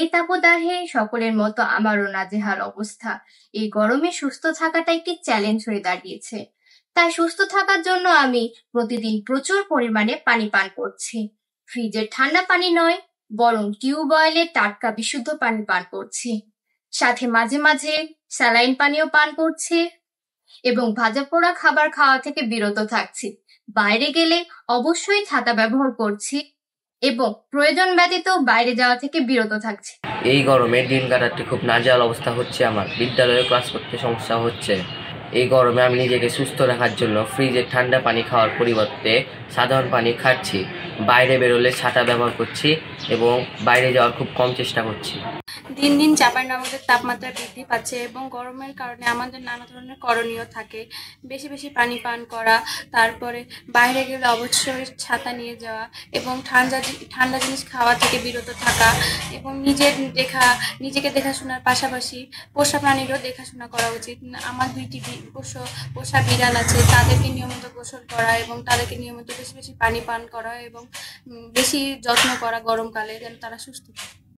এই তাপদাহে সকলের মতো আমারও নাজেহাল অবস্থা। এই গরমে সুস্থ থাকাটা একটি চ্যালেঞ্জ হয়ে দাঁড়িয়েছে। তাই সুস্থ থাকার জন্য আমি প্রতিদিন প্রচুর পরিমাণে পানি পান করছি। ফ্রিজের ঠান্ডা পানি নয়, বরং টিউবওয়েলের টাটকা বিশুদ্ধ পানি পান করছি। সাথে মাঝে মাঝে স্যালাইন পানিও পান করছি এবং ভাজা পোড়া খাবার খাওয়া থেকে বিরত থাকছি। বাইরে গেলে অবশ্যই ছাতা ব্যবহার করছি এবং প্রয়োজন ব্যতীত বাইরে যাওয়া থেকে বিরত থাকছি। এই গরমে দিন কাটাতে খুব নাজেহাল অবস্থা হচ্ছে আমার। বিদ্যালয়ে ক্লাস করতে সমস্যা হচ্ছে। এই গরমে আমি নিজেকে সুস্থ রাখার জন্য ফ্রিজের ঠান্ডা পানি খাওয়ার পরিবর্তে সাধারণ পানি খাচ্ছি। বাইরে বেরোলে ছাতা ব্যবহার করছি এবং বাইরে যাওয়ার খুব কম চেষ্টা করছি। দিন দিন চাঁপাইনবাবগঞ্জের তাপমাত্রা বৃদ্ধি পাচ্ছে এবং গরমের কারণে আমাদের নানা ধরনের করণীয় থাকে। বেশি বেশি পানি পান করা, তারপরে বাইরে গেলে অবশ্যই ছাতা নিয়ে যাওয়া এবং ঠান্ডা জিনিস খাওয়া থেকে বিরত থাকা এবং নিজেকে দেখাশোনার পাশাপাশি পোষা প্রাণীরও দেখাশোনা করা উচিত। আমার 2টি পোষা বিড়াল আছে, তাদেরকে নিয়মিত গোসল করা এবং তাদেরকে নিয়মিত বেশি বেশি পানি পান করা এবং বেশি যত্ন করা গরমকালে, যেন তারা সুস্থ থাকে।